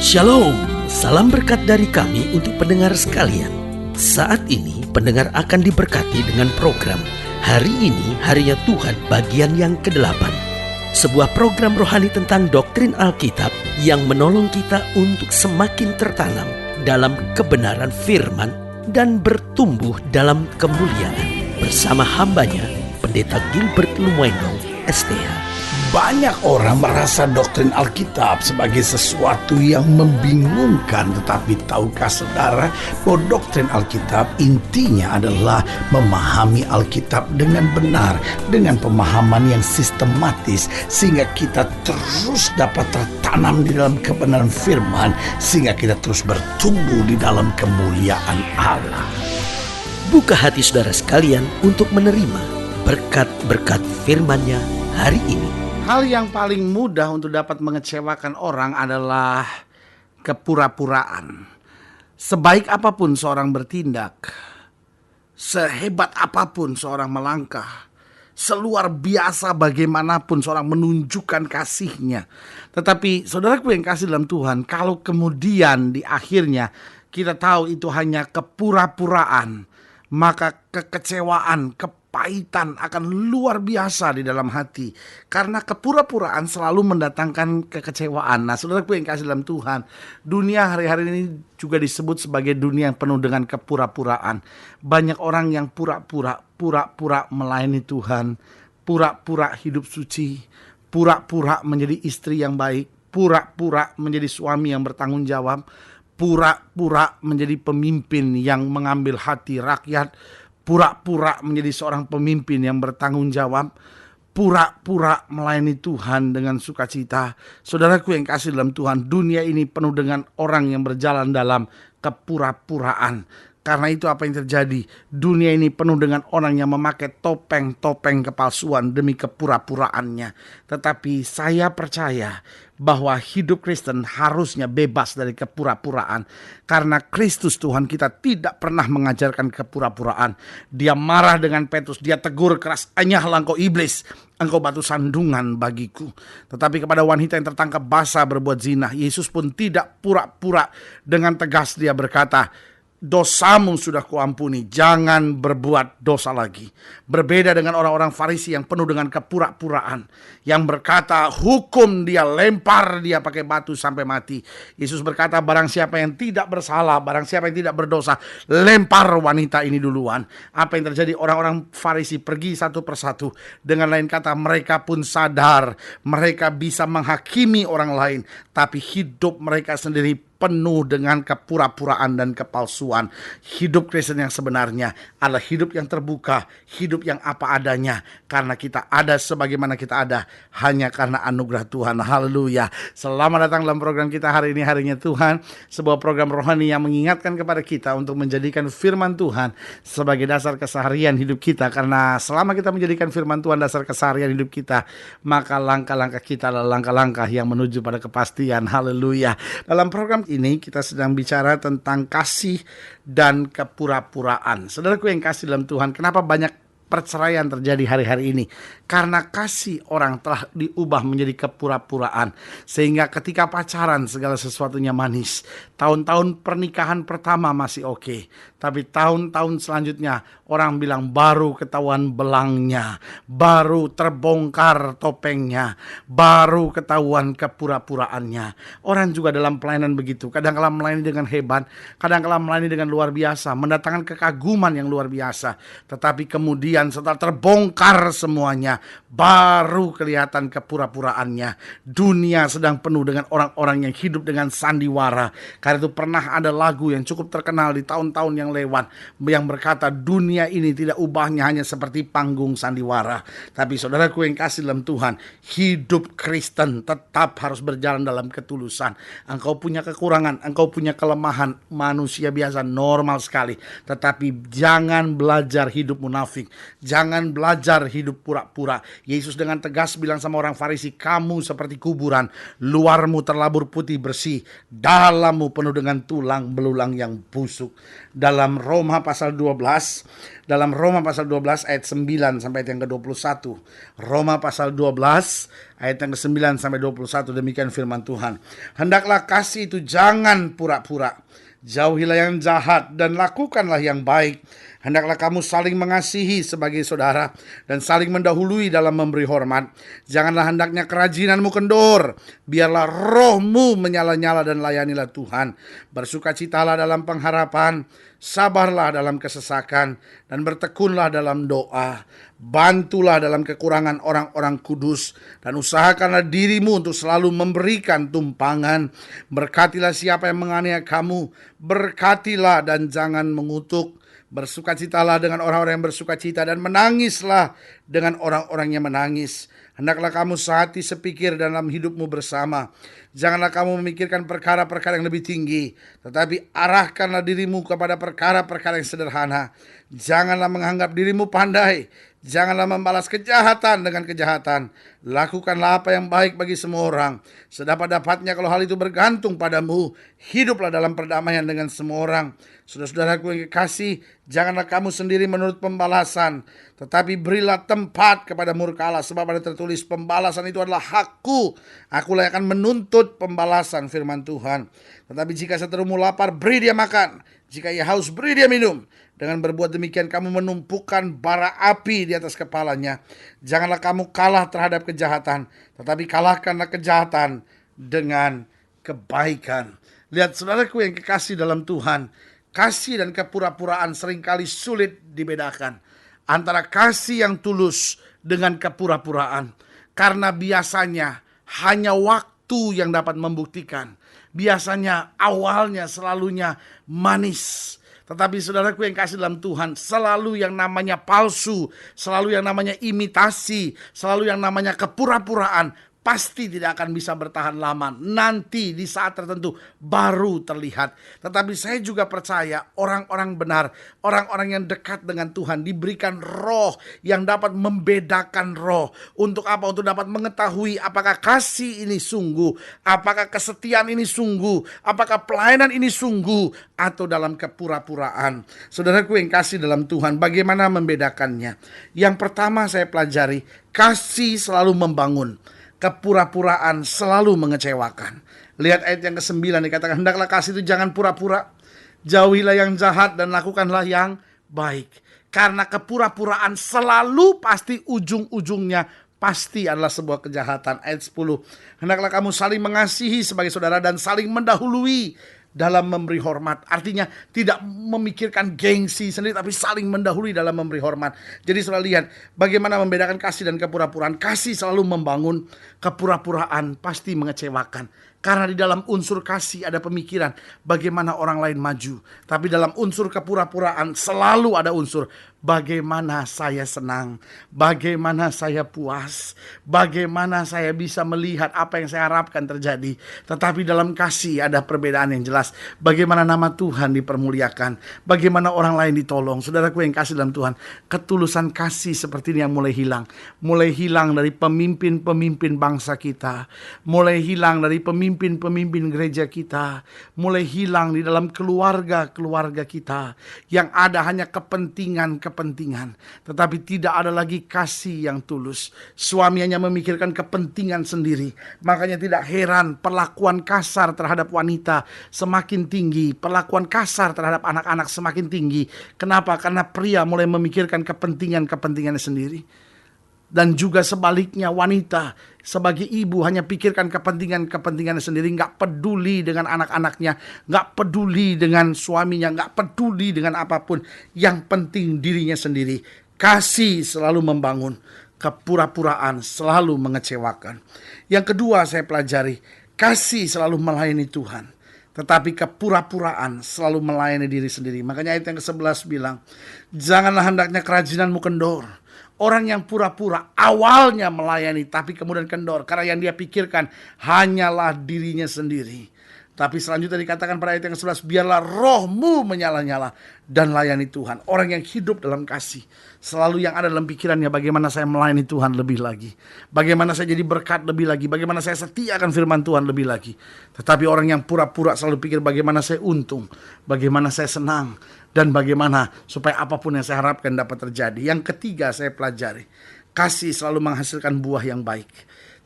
Shalom, salam berkat dari kami untuk pendengar sekalian. Saat ini pendengar akan diberkati dengan program Hari Ini Harinya Tuhan bagian yang ke-8. Sebuah program rohani tentang doktrin Alkitab yang menolong kita untuk semakin tertanam dalam kebenaran firman dan bertumbuh dalam kemuliaan. Bersama hambanya, Pendeta Gilbert Lumwendong, STH. Banyak orang merasa doktrin Alkitab sebagai sesuatu yang membingungkan. Tetapi tahukah saudara bahwa doktrin Alkitab intinya adalah memahami Alkitab dengan benar, dengan pemahaman yang sistematis, sehingga kita terus dapat tertanam di dalam kebenaran firman, sehingga kita terus bertumbuh di dalam kemuliaan Allah. Buka hati saudara sekalian untuk menerima berkat-berkat firman-Nya hari ini. Hal yang paling mudah untuk dapat mengecewakan orang adalah kepura-puraan. Sebaik apapun seorang bertindak, sehebat apapun seorang melangkah, seluar biasa bagaimanapun seorang menunjukkan kasihnya, tetapi saudaraku yang kasih dalam Tuhan, kalau kemudian di akhirnya kita tahu itu hanya kepura-puraan, maka kekecewaan, kepahitan akan luar biasa di dalam hati. Karena kepura-puraan selalu mendatangkan kekecewaan. Nah, saudaraku yang kasih dalam Tuhan, dunia hari-hari ini juga disebut sebagai dunia yang penuh dengan kepura-puraan. Banyak orang yang pura-pura melayani Tuhan, pura-pura hidup suci, pura-pura menjadi istri yang baik, pura-pura menjadi suami yang bertanggung jawab, pura-pura menjadi pemimpin yang mengambil hati rakyat, pura-pura menjadi seorang pemimpin yang bertanggung jawab, pura-pura melayani Tuhan dengan sukacita. Saudaraku yang kasih dalam Tuhan, dunia ini penuh dengan orang yang berjalan dalam kepura-puraan. Karena itu apa yang terjadi? Dunia ini penuh dengan orang yang memakai topeng-topeng kepalsuan demi kepura-puraannya. Tetapi saya percaya bahwa hidup Kristen harusnya bebas dari kepura-puraan. Karena Kristus Tuhan kita tidak pernah mengajarkan kepura-puraan. Dia marah dengan Petrus, dia tegur keras, "Anyahlah engkau iblis, engkau batu sandungan bagiku." Tetapi kepada wanita yang tertangkap basah berbuat zina, Yesus pun tidak pura-pura. Dengan tegas dia berkata, "Dosamu sudah kuampuni, jangan berbuat dosa lagi." Berbeda dengan orang-orang Farisi yang penuh dengan kepura-puraan, yang berkata, "Hukum dia, lempar dia pakai batu sampai mati." Yesus berkata, barang siapa yang tidak bersalah, barang siapa yang tidak berdosa, lempar wanita ini duluan. Apa yang terjadi? Orang-orang Farisi pergi satu persatu. Dengan lain kata, mereka pun sadar mereka bisa menghakimi orang lain, tapi hidup mereka sendiri penuh dengan kepura-puraan dan kepalsuan. Hidup Kristen yang sebenarnya adalah hidup yang terbuka, hidup yang apa adanya. Karena kita ada sebagaimana kita ada hanya karena anugerah Tuhan. Haleluya. Selamat datang dalam program kita hari ini, Harinya Tuhan. Sebuah program rohani yang mengingatkan kepada kita untuk menjadikan firman Tuhan sebagai dasar keseharian hidup kita. Karena selama kita menjadikan firman Tuhan dasar keseharian hidup kita, maka langkah-langkah kita adalah langkah-langkah yang menuju pada kepastian. Haleluya. Dalam program ini kita sedang bicara tentang kasih dan kepura-puraan. Saudaraku yang kasih dalam Tuhan, kenapa banyak perceraian terjadi hari-hari ini? Karena kasih orang telah diubah menjadi kepura-puraan. Sehingga ketika pacaran segala sesuatunya manis. Tahun-tahun pernikahan pertama masih oke. Tapi tahun-tahun selanjutnya orang bilang baru ketahuan belangnya, baru terbongkar topengnya, baru ketahuan kepura-puraannya. Orang juga dalam pelayanan begitu. Kadang-kala melayani dengan hebat, kadang-kala melayani dengan luar biasa, mendatangkan kekaguman yang luar biasa. Tetapi kemudian setelah terbongkar semuanya, baru kelihatan kepura-puraannya. Dunia sedang penuh dengan orang-orang yang hidup dengan sandiwara. Karena itu pernah ada lagu yang cukup terkenal di tahun-tahun yang lewat, yang berkata dunia ini tidak ubahnya hanya seperti panggung sandiwara. Tapi saudaraku yang kasih dalam Tuhan, hidup Kristen tetap harus berjalan dalam ketulusan. Engkau punya kekurangan, engkau punya kelemahan, manusia biasa normal sekali. Tetapi jangan belajar hidup munafik. Jangan belajar hidup pura-pura. Yesus dengan tegas bilang sama orang Farisi, kamu seperti kuburan, luarmu terlabur putih bersih, dalammu penuh dengan tulang belulang yang busuk. Dalam Roma pasal 12 ayat 9 sampai ayat yang ke-21. Roma pasal 12 ayat yang ke-9 sampai 21, demikian firman Tuhan. Hendaklah kasih itu jangan pura-pura. Jauhilah yang jahat dan lakukanlah yang baik. Hendaklah kamu saling mengasihi sebagai saudara dan saling mendahului dalam memberi hormat. Janganlah hendaknya kerajinanmu kendor. Biarlah rohmu menyala-nyala dan layanilah Tuhan. Bersukacitalah dalam pengharapan, sabarlah dalam kesesakan, dan bertekunlah dalam doa. Bantulah dalam kekurangan orang-orang kudus, dan usahakanlah dirimu untuk selalu memberikan tumpangan. Berkatilah siapa yang menganiaya kamu, berkatilah dan jangan mengutuk. Bersukacitalah dengan orang-orang yang bersukacita, dan menangislah dengan orang-orang yang menangis. Hendaklah kamu sehati sepikir dalam hidupmu bersama. Janganlah kamu memikirkan perkara-perkara yang lebih tinggi, tetapi arahkanlah dirimu kepada perkara-perkara yang sederhana. Janganlah menganggap dirimu pandai. Janganlah membalas kejahatan dengan kejahatan. Lakukanlah apa yang baik bagi semua orang. Sedapat-dapatnya kalau hal itu bergantung padamu. Hiduplah dalam perdamaian dengan semua orang. Saudara-saudaraku yang kekasih, janganlah kamu sendiri menurut pembalasan, tetapi berilah tempat kepada murka Allah. Sebab ada tertulis, pembalasan itu adalah hakku. Akulah yang akan menuntut pembalasan, firman Tuhan. Tetapi jika seterumu lapar, beri dia makan. Jika ia haus, beri dia minum. Dengan berbuat demikian kamu menumpukan bara api di atas kepalanya. Janganlah kamu kalah terhadap kejahatan, tetapi kalahkanlah kejahatan dengan kebaikan. Lihat saudaraku yang kekasih dalam Tuhan, kasih dan kepura-puraan seringkali sulit dibedakan antara kasih yang tulus dengan kepura-puraan. Karena biasanya hanya waktu yang dapat membuktikan. Biasanya awalnya selalunya manis. Tetapi saudaraku yang kasih dalam Tuhan, selalu yang namanya palsu, selalu yang namanya imitasi, selalu yang namanya kepura-puraan, pasti tidak akan bisa bertahan lama. Nanti di saat tertentu baru terlihat. Tetapi saya juga percaya orang-orang benar, orang-orang yang dekat dengan Tuhan diberikan roh yang dapat membedakan roh. Untuk apa? Untuk dapat mengetahui apakah kasih ini sungguh, apakah kesetiaan ini sungguh, apakah pelayanan ini sungguh, atau dalam kepura-puraan. Saudaraku yang kasih dalam Tuhan, bagaimana membedakannya? Yang pertama saya pelajari, kasih selalu membangun. Kepura-puraan selalu mengecewakan. Lihat ayat yang ke-9 dikatakan, hendaklah kasih itu jangan pura-pura. Jauhilah yang jahat dan lakukanlah yang baik. Karena kepura-puraan selalu pasti ujung-ujungnya pasti adalah sebuah kejahatan. Ayat 10, hendaklah kamu saling mengasihi sebagai saudara dan saling mendahului dalam memberi hormat. Artinya tidak memikirkan gengsi sendiri, tapi saling mendahului dalam memberi hormat. Jadi saudara lihat bagaimana membedakan kasih dan kepura-puraan. Kasih selalu membangun, kepura-puraan pasti mengecewakan. Karena di dalam unsur kasih ada pemikiran bagaimana orang lain maju. Tapi dalam unsur kepura-puraan selalu ada unsur bagaimana saya senang, bagaimana saya puas, bagaimana saya bisa melihat apa yang saya harapkan terjadi. Tetapi dalam kasih ada perbedaan yang jelas. Bagaimana nama Tuhan dipermuliakan, bagaimana orang lain ditolong. Saudaraku yang kasih dalam Tuhan, ketulusan kasih seperti ini yang mulai hilang. Mulai hilang dari pemimpin-pemimpin bangsa kita, mulai hilang dari pemimpin-pemimpin gereja kita, mulai hilang di dalam keluarga-keluarga kita. Yang ada hanya kepentingan, tetapi tidak ada lagi kasih yang tulus. Suami hanya memikirkan kepentingan sendiri. Makanya tidak heran perlakuan kasar terhadap wanita semakin tinggi, perlakuan kasar terhadap anak-anak semakin tinggi. Kenapa? Karena pria mulai memikirkan kepentingannya sendiri. Dan juga sebaliknya, wanita sebagai ibu hanya pikirkan kepentingannya sendiri, gak peduli dengan anak-anaknya, gak peduli dengan suaminya, gak peduli dengan apapun. Yang penting dirinya sendiri. Kasih selalu membangun, kepura-puraan selalu mengecewakan. Yang kedua saya pelajari, kasih selalu melayani Tuhan, tetapi kepura-puraan selalu melayani diri sendiri. Makanya ayat yang ke-11 bilang, janganlah hendaknya kerajinanmu kendor. Orang yang pura-pura awalnya melayani tapi kemudian kendor karena yang dia pikirkan hanyalah dirinya sendiri. Tapi selanjutnya dikatakan pada ayat yang ke-11, biarlah rohmu menyala-nyala dan layani Tuhan. Orang yang hidup dalam kasih, selalu yang ada dalam pikirannya bagaimana saya melayani Tuhan lebih lagi, bagaimana saya jadi berkat lebih lagi, bagaimana saya setia akan firman Tuhan lebih lagi. Tetapi orang yang pura-pura selalu pikir bagaimana saya untung, bagaimana saya senang, dan bagaimana supaya apapun yang saya harapkan dapat terjadi. Yang ketiga saya pelajari, kasih selalu menghasilkan buah yang baik,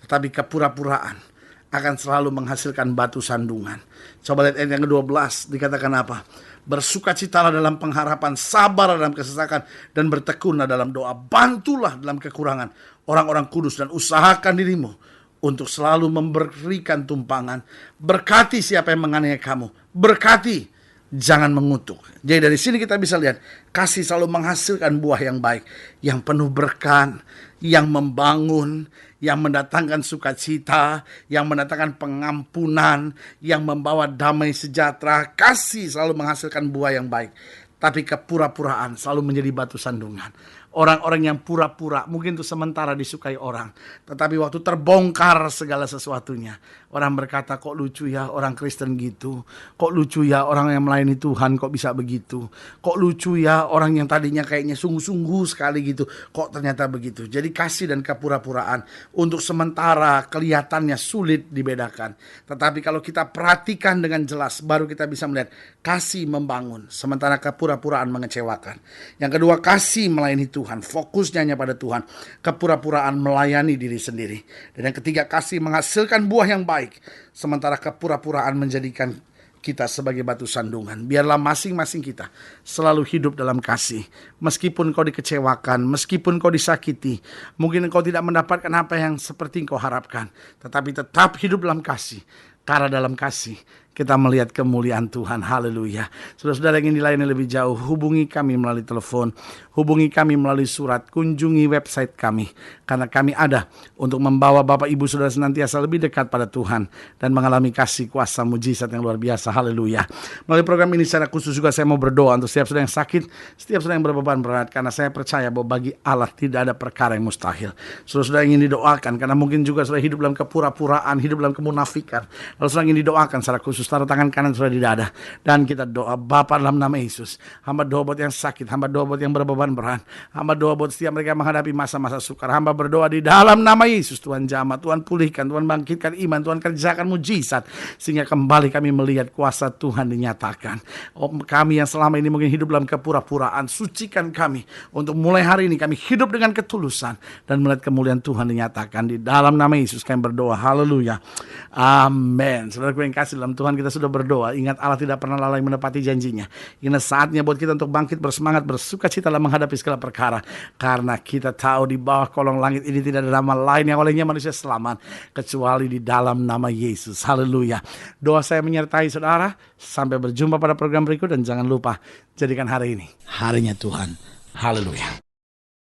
tetapi kepura-puraan akan selalu menghasilkan batu sandungan. Coba lihat ayat yang ke-12, dikatakan apa? Bersukacitalah dalam pengharapan, sabar dalam kesesakan, dan bertekunlah dalam doa. Bantulah dalam kekurangan orang-orang kudus, dan usahakan dirimu untuk selalu memberikan tumpangan. Berkati siapa yang menganiaya kamu, berkati, jangan mengutuk. Jadi dari sini kita bisa lihat, kasih selalu menghasilkan buah yang baik, yang penuh berkat, yang membangun, yang mendatangkan sukacita, yang mendatangkan pengampunan, yang membawa damai sejahtera. Kasih selalu menghasilkan buah yang baik. Tapi kepura-puraan selalu menjadi batu sandungan. Orang-orang yang pura-pura mungkin itu sementara disukai orang, tetapi waktu terbongkar segala sesuatunya, orang berkata, kok lucu ya orang Kristen gitu, kok lucu ya orang yang melayani Tuhan kok bisa begitu, kok lucu ya orang yang tadinya kayaknya sungguh-sungguh sekali gitu, kok ternyata begitu. Jadi kasih dan kepura-puraan untuk sementara kelihatannya sulit dibedakan, tetapi kalau kita perhatikan dengan jelas baru kita bisa melihat kasih membangun, sementara kepura-puraan mengecewakan. Yang kedua, kasih melayani Tuhan, fokusnya hanya pada Tuhan. Kepura-puraan melayani diri sendiri. Dan yang ketiga, kasih menghasilkan buah yang baik, sementara kepura-puraan menjadikan kita sebagai batu sandungan. Biarlah masing-masing kita selalu hidup dalam kasih. Meskipun kau dikecewakan, meskipun kau disakiti, mungkin kau tidak mendapatkan apa yang seperti kau harapkan, tetapi tetap hidup dalam kasih. Karena dalam kasih kita melihat kemuliaan Tuhan. Haleluya. Saudara-saudara yang ingin dilayani lebih jauh, hubungi kami melalui telepon, hubungi kami melalui surat, kunjungi website kami. Karena kami ada untuk membawa Bapak Ibu Saudara senantiasa lebih dekat pada Tuhan dan mengalami kasih kuasa mujizat yang luar biasa. Haleluya. Melalui program ini secara khusus juga saya mau berdoa untuk setiap saudara yang sakit, setiap saudara yang berbeban berat, karena saya percaya bahwa bagi Allah tidak ada perkara yang mustahil. Saudara-saudara yang ingin didoakan, karena mungkin juga saudara hidup dalam kepura-puraan, hidup dalam kemunafikan. Lalu saudara ingin didoakan secara khusus, taruh tangan kanan saudara di dada, dan kita doa. Bapa, dalam nama Yesus, hamba doa buat yang sakit, hamba doa buat yang berbeban berat, hamba doa buat setiap mereka menghadapi masa-masa sukar. Hamba berdoa di dalam nama Yesus, Tuhan jamah, Tuhan pulihkan, Tuhan bangkitkan iman, Tuhan kerjakan mujizat, sehingga kembali kami melihat kuasa Tuhan dinyatakan. Kami yang selama ini mungkin hidup dalam kepura-puraan, sucikan kami untuk mulai hari ini kami hidup dengan ketulusan dan melihat kemuliaan Tuhan dinyatakan. Di dalam nama Yesus kami berdoa. Haleluya. Amin. Saudara yang kasih dalam Tuhan, kita sudah berdoa. Ingat, Allah tidak pernah lalai menepati janjinya. Ini saatnya buat kita untuk bangkit, bersemangat, bersukacita dalam menghadapi segala perkara. Karena kita tahu di bawah kolong langit ini tidak ada nama lain yang olehnya manusia selamat kecuali di dalam nama Yesus. Haleluya. Doa saya menyertai saudara. Sampai berjumpa pada program berikut, dan jangan lupa jadikan hari ini harinya Tuhan. Haleluya.